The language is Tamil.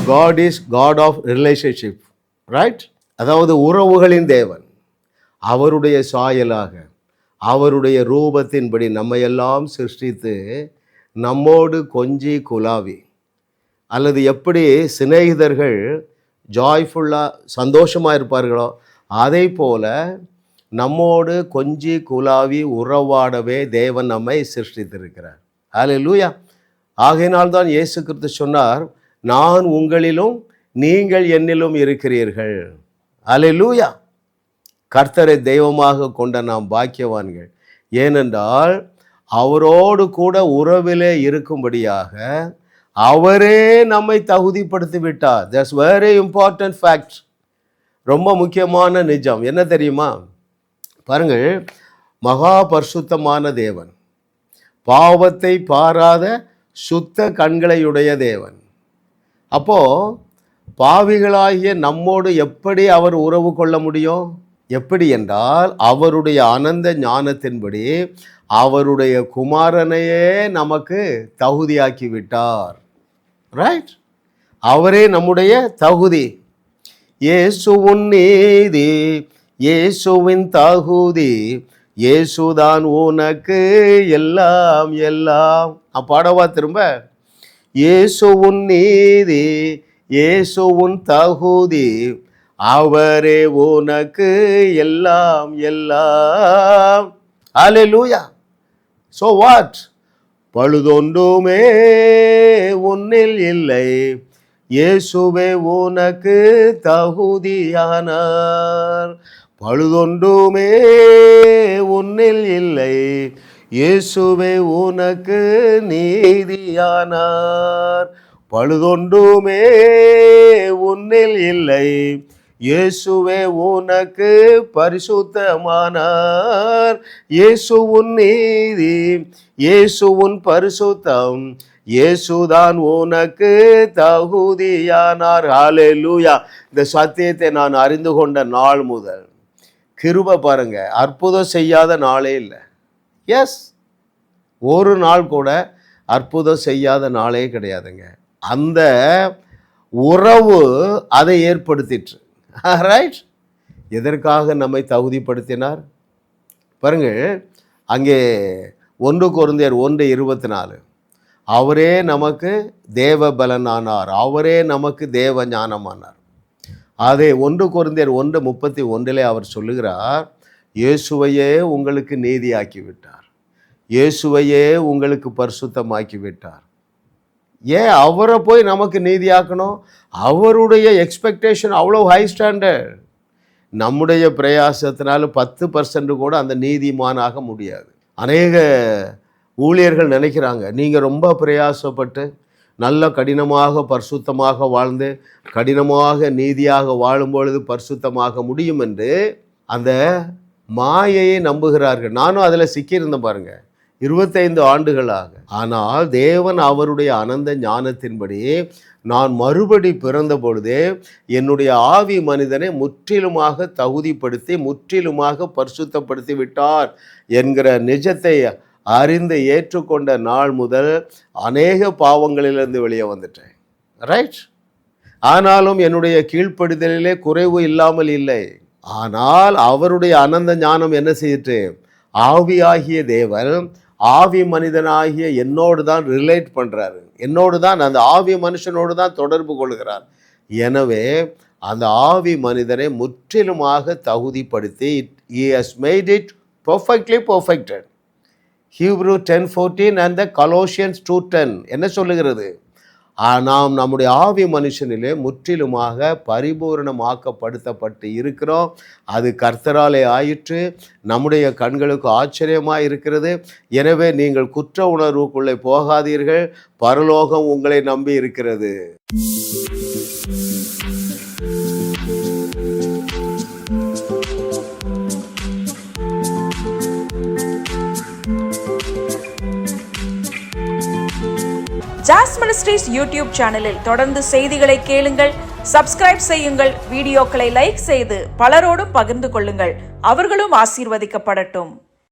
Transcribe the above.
God is God of relationship, right? அதாவது உறவுகளின் தேவன். அவருடைய சாயலாக அவருடைய ரூபத்தின்படி நம்மையெல்லாம் சிருஷ்டித்து நம்மோடு கொஞ்சி குலாவி, அல்லது எப்படி சிநேகிதர்கள் ஜாய்ஃபுல்லாக சந்தோஷமாக இருப்பார்களோ அதை போல நம்மோடு கொஞ்சி குலாவி உறவாடவே தேவன் நம்மை சிருஷ்டித்திருக்கிறார். ஹல்லேலூயா. ஆகையினால்தான் இயேசு கிறிஸ்து சொன்னார், நான் உங்களிலும் நீங்கள் என்னிலும் இருக்கிறீர்கள். ஹல்லேலூயா. கர்த்தரை தெய்வமாக கொண்ட நாம் பாக்கியவான்கள். ஏனென்றால் அவரோடு கூட உறவிலே இருக்கும்படியாக அவரே நம்மை தகுதிப்படுத்தி விட்டார். That's very important fact. ரொம்ப முக்கியமான நிஜம் என்ன தெரியுமா? பாருங்கள், மகா பரிசுத்தமான தேவன், பாவத்தை பாராத சுத்த கண்களையுடைய தேவன். அப்போது பாவிகளாகிய நம்மோடு எப்படி அவர் உறவு கொள்ள முடியும்? எப்படி என்றால் அவருடைய அனந்த ஞானத்தின்படி அவருடைய குமாரனையே நமக்கு தகுதியாக்கி விட்டார். ரைட்? அவரே நம்முடைய தகுதி. இயேசுவின் நீதி, இயேசுவின் தகுதி, இயேசுதான் உனக்கு எல்லாம் எல்லாம். பாடவா திரும்ப? இயேசுவின் நீதி, இயேசுவின் தகுதி, அவரே உனக்கு எல்லாம் எல்லாம். ஹல்லேலூயா. So what? பழுதொன்றுமே உன்னில் இல்லை, இயேசுவே உனக்கு தகுதியானார். பழுதொன்றுமே உன்னில் இல்லை, இயேசுவே உனக்கு நீதியானார். பழுதொன்றுமே உன்னில் இல்லை, இயேசுவே உனக்கு பரிசுத்தமானார். இயேசுவின் நீதி, இயேசுவின் பரிசுத்தம், இயேசுதான் உனக்கு தகுதியானார். ஹல்லேலூயா. இந்த சத்தியத்தை நான் அறிந்து கொண்ட நாள் முதல் கிருபை பாருங்க, அற்புதம் செய்யாத நாளே இல்லை. எஸ், ஒரு நாள் கூட அற்புதம் செய்யாத நாளே கிடையாதுங்க. அந்த உறவு அதை ஏற்படுத்திற்று. ரைட்? எதற்காக நம்மை தகுதிப்படுத்தினார் பாருங்கள். அங்கே 1 கொரிந்தியர் 1:24, அவரே நமக்கு தேவ பலனானார், அவரே நமக்கு தேவ ஞானமானார். அதே 1 கொரிந்தியர் 1:31 அவர் சொல்லுகிறார், இயேசுவையே உங்களுக்கு நீதியாக்கி விட்டார், இயேசுவையே உங்களுக்கு பரிசுத்தமாக்கி விட்டார். ஏன் அவரை போய் நமக்கு நீதியாக்கணும்? அவருடைய எக்ஸ்பெக்டேஷன் அவ்வளோ ஹை ஸ்டாண்டர்ட். நம்முடைய பிரயாசத்தினால 10% கூட அந்த நீதிமானாக முடியாது. அநேக ஊழியர்கள் நினைக்கிறாங்க, நீங்கள் ரொம்ப பிரயாசப்பட்டு நல்ல கடினமாக பரிசுத்தமாக வாழ்ந்து கடினமாக நீதியாக வாழும் பொழுது பரிசுத்தமாக முடியும் என்று அந்த மாயையை நம்புகிறார்கள். நானும் அதில் சிக்கியிருந்தேன் பாருங்க, 25 ஆண்டுகளாக. ஆனால் தேவன் அவருடைய அனந்த ஞானத்தின்படி நான் மறுபடி பிறந்த பொழுதே என்னுடைய ஆவி மனிதனை முற்றிலுமாக தகுதிப்படுத்தி முற்றிலுமாக பரிசுத்தப்படுத்தி விட்டார் என்கிற நிஜத்தை அறிந்து ஏற்றுக்கொண்ட நாள் முதல் அநேக பாவங்களிலிருந்து வெளியே வந்துட்டேன். ரைட்? ஆனாலும் என்னுடைய கீழ்ப்படுதலிலே குறைவு இல்லாமல் இல்லை. ஆனால் அவருடைய அனந்த ஞானம் என்ன செய்யிட்டு, ஆவியாகிய தேவன் ஆவி மனிதனாகிய என்னோடு தான் ரிலேட் பண்ணுறாரு, என்னோடு தான், அந்த ஆவி மனுஷனோடு தான் தொடர்பு கொள்கிறார். எனவே அந்த ஆவி மனிதனை முற்றிலுமாக தகுதிப்படுத்தி he has made it perfectly perfected. Hebrew 10:14 and the Colossians 2:10 என்ன சொல்லுகிறது? நாம் நம்முடைய ஆவி மனுஷனிலே முற்றிலுமாக பரிபூரணமாக்கப்படுத்தப்பட்டு இருக்கிறோம். அது கர்த்தராலே ஆயிற்று, நம்முடைய கண்களுக்கு ஆச்சரியமாக இருக்கிறது. எனவே நீங்கள் குற்ற உணர்வுக்குள்ளே போகாதீர்கள், பரலோகம் உங்களை நம்பி இருக்கிறது. ஜாஸ் மினிஸ்ட்ரீஸ் யூடியூப் சேனலில் தொடர்ந்து செய்திகளை கேளுங்கள், சப்ஸ்கிரைப் செய்யுங்கள், வீடியோக்களை லைக் செய்து பலரோடும் பகிர்ந்து கொள்ளுங்கள். அவர்களும் ஆசீர்வதிக்கப்படட்டும்.